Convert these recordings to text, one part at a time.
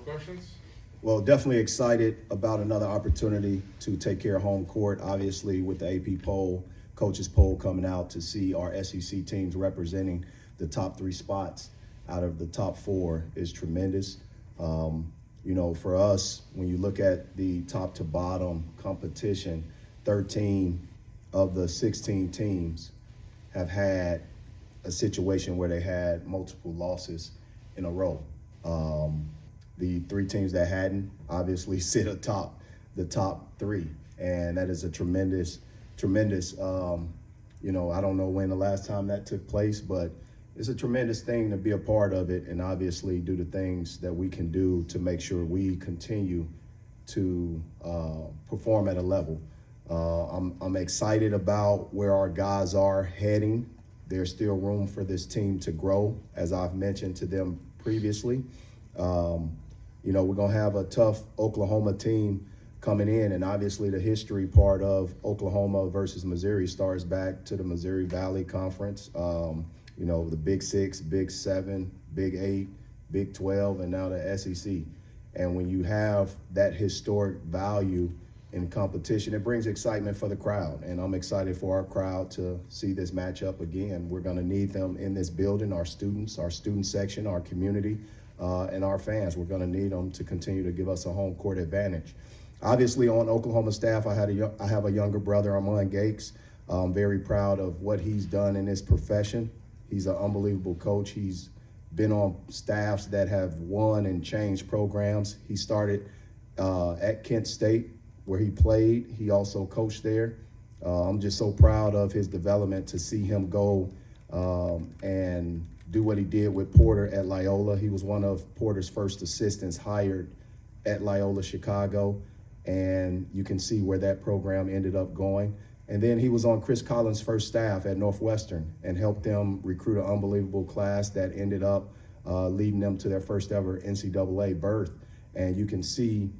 questions? Well, definitely excited about another opportunity to take care of home court. Obviously, with the AP poll, coaches poll coming out, to see our SEC teams representing the top 3 spots out of the top 4 is tremendous. For us, when you look at the top to bottom competition, 13 of the 16 teams have had a situation where they had multiple losses in a row. The 3 teams that hadn't obviously sit atop the top 3, and that is a tremendous. I don't know when the last time that took place, but it's a tremendous thing to be a part of it, and obviously do the things that we can do to make sure we continue to perform at a level. I'm excited about where our guys are heading. There's still room for this team to grow, as I've mentioned to them previously. We're going to have a tough Oklahoma team coming in, and obviously the history part of Oklahoma versus Missouri starts back to the Missouri Valley Conference. The Big 6, Big 7, Big 8, Big 12, and now the SEC. And when you have that historic value in competition, it brings excitement for the crowd. And I'm excited for our crowd to see this matchup again. We're going to need them in this building, our students, our student section, our community, and our fans. We're going to need them to continue to give us a home court advantage. Obviously, on Oklahoma staff, I have a younger brother, Armand Gakes. I'm very proud of what he's done in his profession. He's an unbelievable coach. He's been on staffs that have won and changed programs. He started at Kent State, where he played. He also coached there. I'm just so proud of his development to see him go and do what he did with Porter at Loyola. He was one of Porter's first assistants hired at Loyola Chicago, and you can see where that program ended up going. And then he was on Chris Collins' first staff at Northwestern and helped them recruit an unbelievable class that ended up leading them to their first ever NCAA berth. And you can see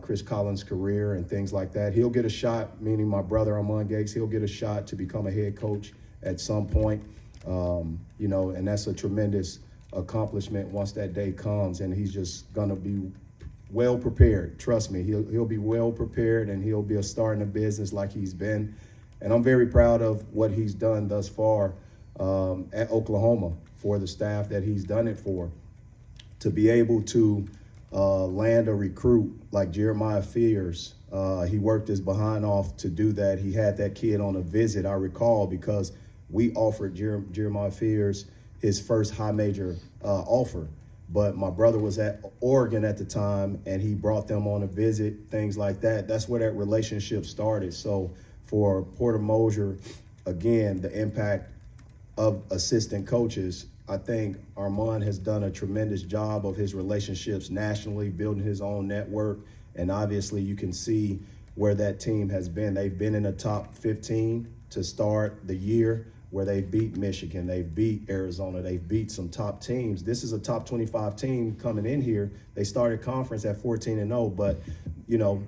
Chris Collins' career and things like that. He'll get a shot, meaning my brother Armand Gakes, he'll get a shot to become a head coach at some point. And that's a tremendous accomplishment once that day comes, and he's just gonna be well prepared. Trust me, he'll be well prepared, and he'll be a star in the business like he's been. And I'm very proud of what he's done thus far at Oklahoma for the staff that he's done it for. To be able to land a recruit like Jeremiah Fears, he worked his behind off to do that. He had that kid on a visit, I recall, because we offered Jeremiah Fears his first high major offer. But my brother was at Oregon at the time, and he brought them on a visit, things like that. That's where that relationship started. So for Porter Moser, again, the impact of assistant coaches, I think Armand has done a tremendous job of his relationships nationally, building his own network. And obviously you can see where that team has been. They've been in the top 15 to start the year, where they've beat Michigan, they've beat Arizona, they've beat some top teams. This is a top 25 team coming in here. They started conference at 14-0, but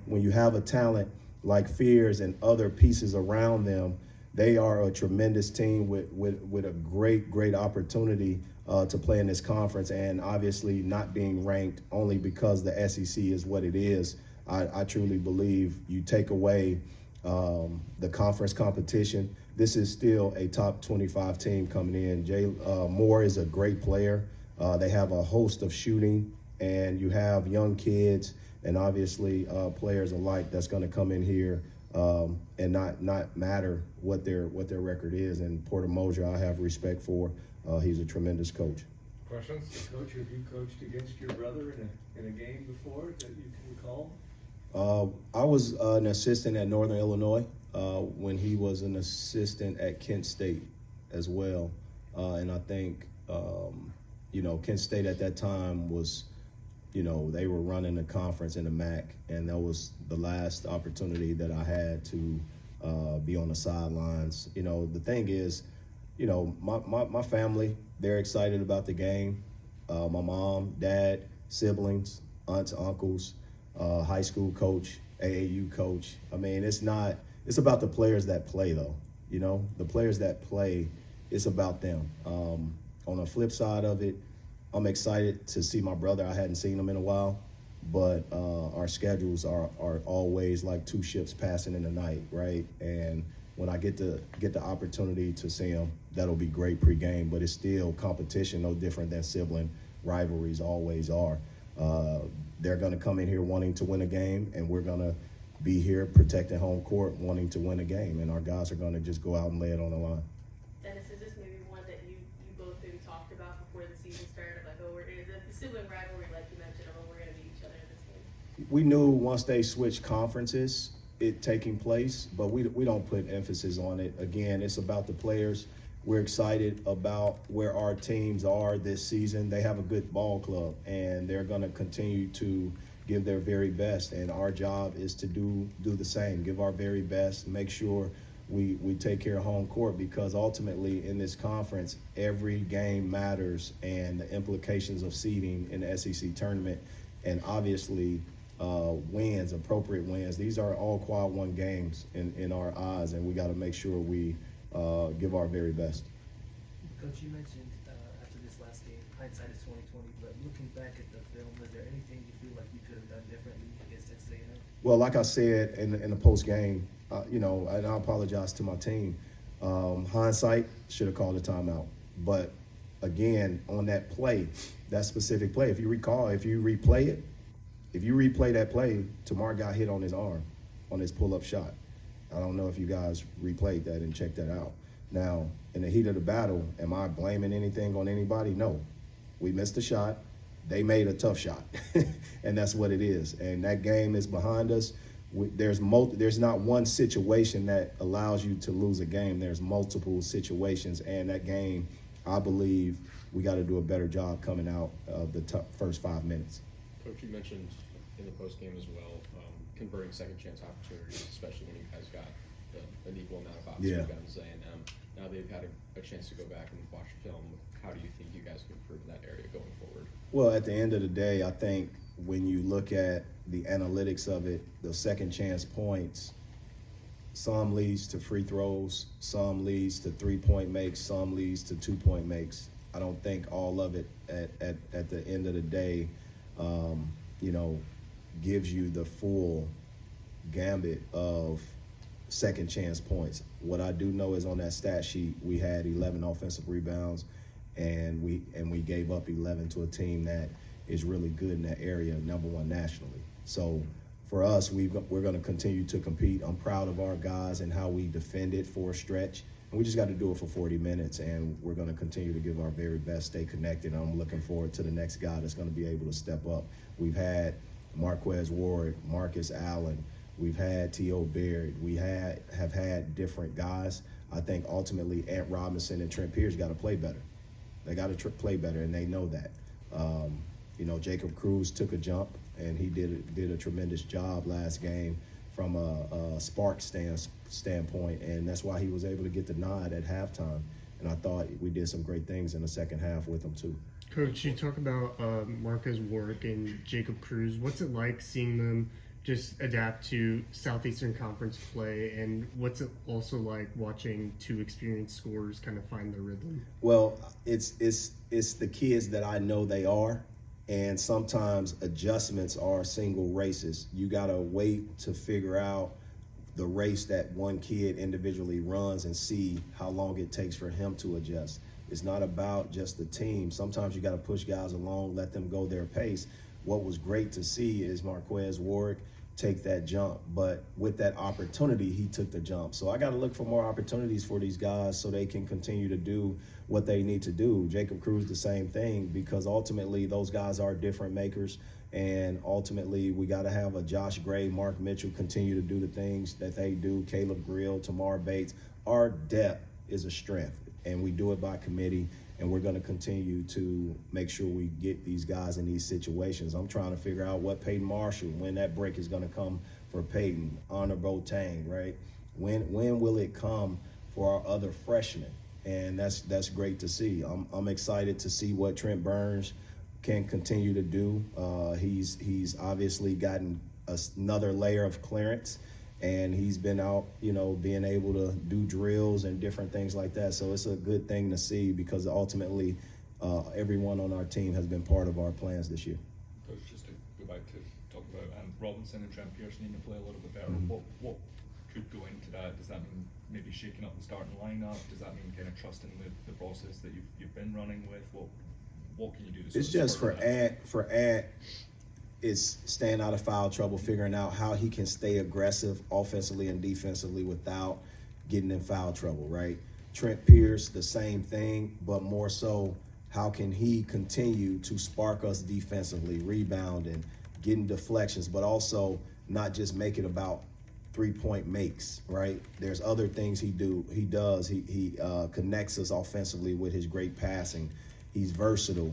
when you have a talent like Fears and other pieces around them, they are a tremendous team with a great opportunity to play in this conference. And obviously not being ranked only because the SEC is what it is. I truly believe you take away the conference competition, this is still a top 25 team coming in. Jay Moore is a great player. They have a host of shooting, and you have young kids and obviously players alike that's going to come in here and not matter what their record is. And Porter Moser, I have respect for. He's a tremendous coach. Questions? Coach, have you coached against your brother in a game before that you can recall? I was an assistant at Northern Illinois when he was an assistant at Kent State as well. And I think, Kent State at that time was, they were running the conference in the MAC, and that was the last opportunity that I had to be on the sidelines. The thing is, my family, they're excited about the game. My mom, dad, siblings, aunts, uncles, high school coach, AAU coach. I mean, it's about the players that play, though. The players that play, it's about them. On the flip side of it, I'm excited to see my brother. I hadn't seen him in a while, but our schedules are always like two ships passing in the night, right? And when I get the opportunity to see him, that'll be great pregame. But it's still competition, no different than sibling rivalries always are. They're going to come in here wanting to win a game, and we're going to be here protecting home court, wanting to win a game, and our guys are going to just go out and lay it on the line. Dennis, is this maybe one that you both maybe talked about before the season started? Like, oh, the sibling rivalry, like you mentioned, oh, we're going to beat each other in this game. We knew once they switched conferences, it taking place, but we don't put emphasis on it. Again, it's about the players. We're excited about where our teams are this season. They have a good ball club, and they're going to continue to give their very best. And our job is to do the same, give our very best, make sure we take care of home court, because ultimately in this conference, every game matters, and the implications of seeding in the SEC tournament, and obviously wins, appropriate wins. These are all quad one games in our eyes, and we got to make sure we give our very best. Coach, you mentioned after this last game, hindsight is 20/20, but looking back at the film, is there anything you feel like you could have done differently against Texas A&M? Well, like I said in the post game, and I apologize to my team. Hindsight, should have called a timeout. But again, on that play, that specific play, if you recall, if you replay that play, Tamar got hit on his arm on his pull-up shot. I don't know if you guys replayed that and checked that out. Now, in the heat of the battle, am I blaming anything on anybody? No. We missed a shot. They made a tough shot, and that's what it is. And that game is behind us. There's not one situation that allows you to lose a game. There's multiple situations, and that game, I believe, we got to do a better job coming out of the first 5 minutes. Coach, you mentioned in the post game as well, converting second chance opportunities, especially when you guys got an equal amount of opportunities against A&M. Now they've had a chance to go back and watch film. How do you think you guys can improve in that area going forward? Well, at the end of the day, I think when you look at the analytics of it, the second chance points, some leads to free throws, some leads to 3-point makes, some leads to 2-point makes. I don't think all of it at the end of the day, gives you the full gambit of second chance points. What I do know is on that stat sheet, we had 11 offensive rebounds, and we gave up 11 to a team that is really good in that area, number one nationally. So for us, we're going to continue to compete. I'm proud of our guys and how we defended for a stretch. And we just got to do it for 40 minutes, and we're going to continue to give our very best, stay connected. I'm looking forward to the next guy that's going to be able to step up. We've had Marquez Ward, Marcus Allen. We've had T.O. Baird. We have had different guys. I think ultimately Ant Robinson and Trent Pierce got to play better. They got to play better, and they know that. Jacob Cruz took a jump, and he did a tremendous job last game from a spark standpoint, and that's why he was able to get the nod at halftime. And I thought we did some great things in the second half with him too. Coach, you talk about Marcus Warwick and Jacob Cruz. What's it like seeing them just adapt to Southeastern Conference play, and what's it also like watching two experienced scorers kind of find their rhythm? Well, it's the kids that I know they are, and sometimes adjustments are single races. You gotta wait to figure out the race that one kid individually runs and see how long it takes for him to adjust. It's not about just the team. Sometimes you gotta push guys along, let them go their pace. What was great to see is Marquez Warwick take that jump, but with that opportunity, he took the jump. So I got to look for more opportunities for these guys so they can continue to do what they need to do. Jacob Cruz, the same thing, because ultimately those guys are different makers, and ultimately we got to have a Josh Gray, Mark Mitchell continue to do the things that they do, Caleb Grill, Tamar Bates. Our depth is a strength, and we do it by committee. And we're going to continue to make sure we get these guys in these situations. I'm trying to figure out what Peyton Marshall, when that break is going to come for Peyton, Honor Boateng, right? When will it come for our other freshmen? And that's great to see. I'm excited to see what Trent Burns can continue to do. He's obviously gotten another layer of clearance, and he's been out, being able to do drills and different things like that. So it's a good thing to see, because ultimately everyone on our team has been part of our plans this year. Coach, just to go back to talk about Robinson and Trent Pearson need to play a little bit better. Mhm. What could go into that? Does that mean maybe shaking up the starting lineup? Does that mean kind of trusting the process that you've been running with? What can you do to sort It's of just spur for that? Ant, it's staying out of foul trouble, figuring out how he can stay aggressive offensively and defensively without getting in foul trouble, right? Trent Pierce, the same thing, but more so, how can he continue to spark us defensively, rebounding, getting deflections, but also not just make it about 3-point makes, right? There's other things he does. He connects us offensively with his great passing. He's versatile.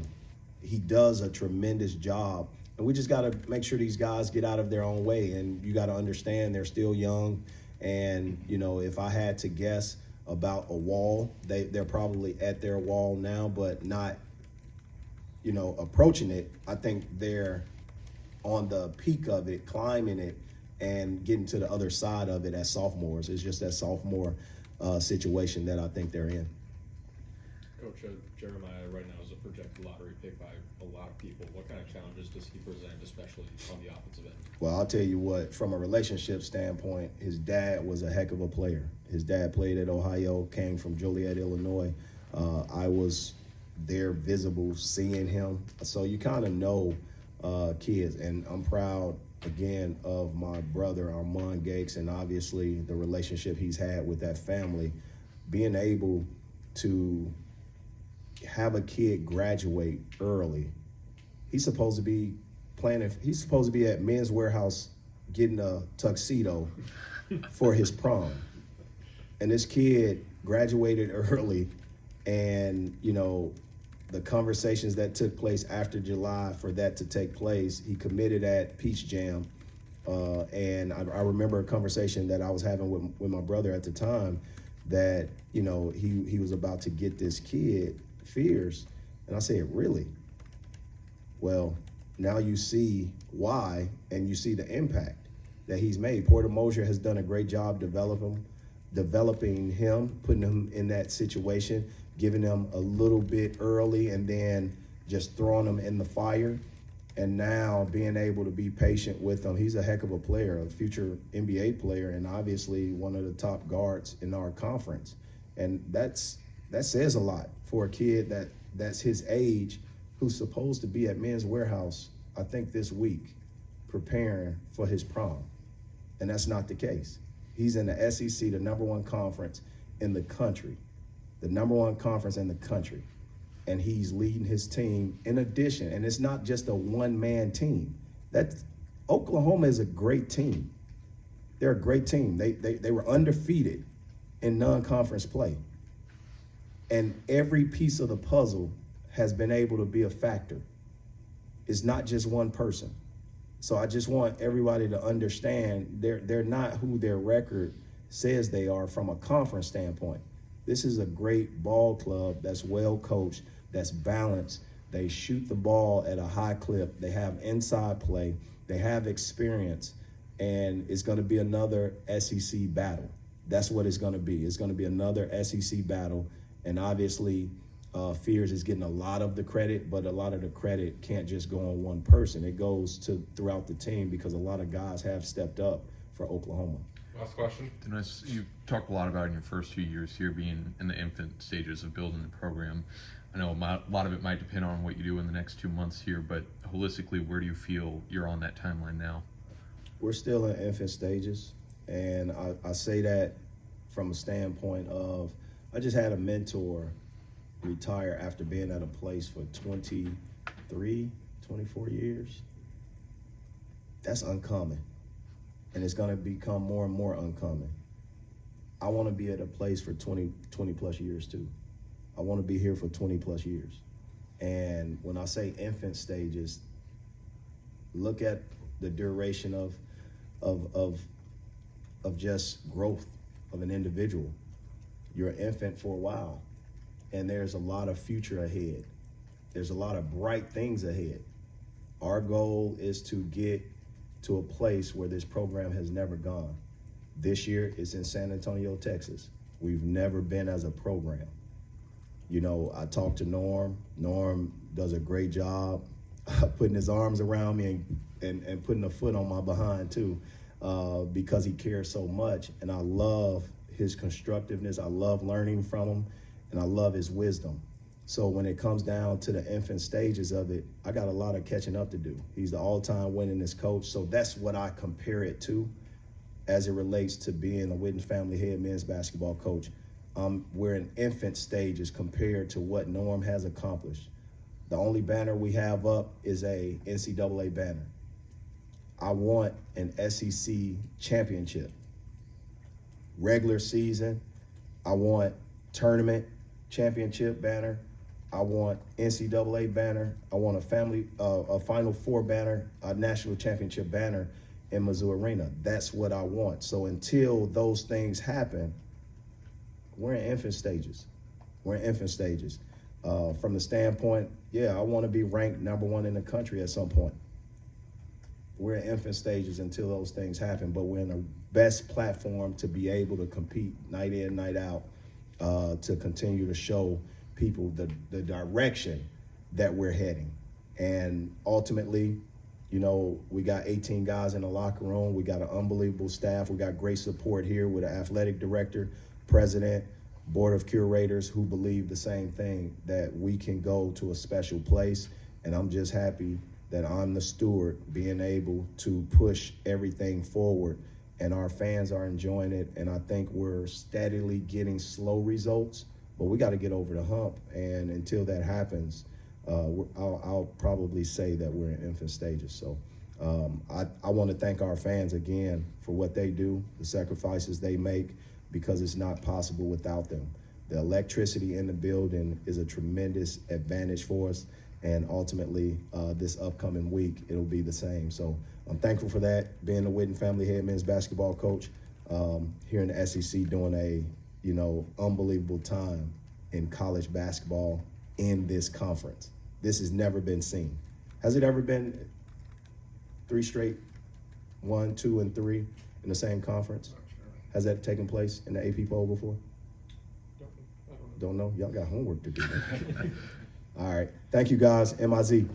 He does a tremendous job. And we just got to make sure these guys get out of their own way. And you got to understand they're still young. And, you know, if I had to guess about a wall, they're probably at their wall now, but not, you know, approaching it. I think they're on the peak of it, climbing it, and getting to the other side of it as sophomores. It's just that sophomore situation that I think they're in. Coach, Jeremiah right now is a projected lottery pick by a lot of people. What kind of challenges does he present, especially on the offensive end? Well, I'll tell you what, from a relationship standpoint, his dad was a heck of a player. His dad played at Ohio, came from Joliet, Illinois. I was there visible seeing him. So you kind of know kids, and I'm proud, again, of my brother, Armand Gakes, and obviously the relationship he's had with that family. Being able to have a kid graduate early. He's supposed to be at Men's Warehouse getting a tuxedo for his prom. And this kid graduated early, and, you know, the conversations that took place after July for that to take place, he committed at Peach Jam. And I remember a conversation that I was having with my brother at the time that, you know, he was about to get this kid, Fears. And I said, really? Well, now you see why, and you see the impact that he's made. Porter Mosier has done a great job developing him, putting him in that situation, giving him a little bit early and then just throwing him in the fire. And now being able to be patient with him. He's a heck of a player, a future NBA player, and obviously one of the top guards in our conference. And that says a lot for a kid that's his age, who's supposed to be at Men's Warehouse, I think this week, preparing for his prom. And that's not the case. He's in the SEC, the #1 conference in the country, the #1 conference in the country. And he's leading his team in addition. And it's not just a one-man team. Oklahoma is a great team. They're a great team. They were undefeated in non-conference play. And every piece of the puzzle has been able to be a factor. It's not just one person. So I just want everybody to understand they're not who their record says they are from a conference standpoint. This is a great ball club that's well coached, that's balanced. They shoot the ball at a high clip. They have inside play. They have experience. And it's going to be another SEC battle. That's what it's going to be. It's going to be another SEC battle. And obviously, Fears is getting a lot of the credit, but a lot of the credit can't just go on one person. It goes throughout the team because a lot of guys have stepped up for Oklahoma. Last question. Dennis, you talked a lot about in your first few years here being in the infant stages of building the program. I know a lot of it might depend on what you do in the next 2 months here, but holistically, where do you feel you're on that timeline now? We're still in infant stages, and I say that from a standpoint of I just had a mentor retire after being at a place for 23, 24 years. That's uncommon. And it's going to become more and more uncommon. I want to be at a place for 20 plus years too. I want to be here for 20 plus years. And when I say infant stages, look at the duration of just growth of an individual. You're an infant for a while, and there's a lot of future ahead. There's a lot of bright things ahead. Our goal is to get to a place where this program has never gone. This year it's in San Antonio, Texas. We've never been as a program. You know, I talked to Norm. Norm does a great job putting his arms around me and putting a foot on my behind too, because he cares so much. And I love his constructiveness. I love learning from him, and I love his wisdom. So when it comes down to the infant stages of it, I got a lot of catching up to do. He's the all-time winningest coach, so that's what I compare it to as it relates to being a Witten family head men's basketball coach. We're in infant stages compared to what Norm has accomplished. The only banner we have up is a NCAA banner. I want an SEC championship. Regular season, I want tournament championship banner. I want NCAA banner. I want a Final Four banner, a national championship banner in Mizzou Arena. That's what I want. So until those things happen, we're in infant stages. We're in infant stages. From the standpoint, yeah, I want to be ranked #1 in the country at some point. We're in infant stages until those things happen, but we're in the best platform to be able to compete night in, night out, to continue to show people the direction that we're heading. And ultimately, you know, we got 18 guys in the locker room. We got an unbelievable staff. We got great support here with an athletic director, president, board of curators who believe the same thing, that we can go to a special place. And I'm just happy that I'm the steward, being able to push everything forward, and our fans are enjoying it. And I think we're steadily getting slow results, but we got to get over the hump. And until that happens, I'll probably say that we're in infant stages. So I want to thank our fans again for what they do, the sacrifices they make, because it's not possible without them. The electricity in the building is a tremendous advantage for us, and ultimately this upcoming week it'll be the same. So I'm thankful for that, being the Witten family head men's basketball coach here in the SEC, doing a unbelievable time in college basketball in this conference. This has never been seen. Has it ever been 3 straight, 1, 2, and 3 in the same conference? Has that taken place in the AP poll before? Don't know. Y'all got homework to do. All right. Thank you, guys. MIZ.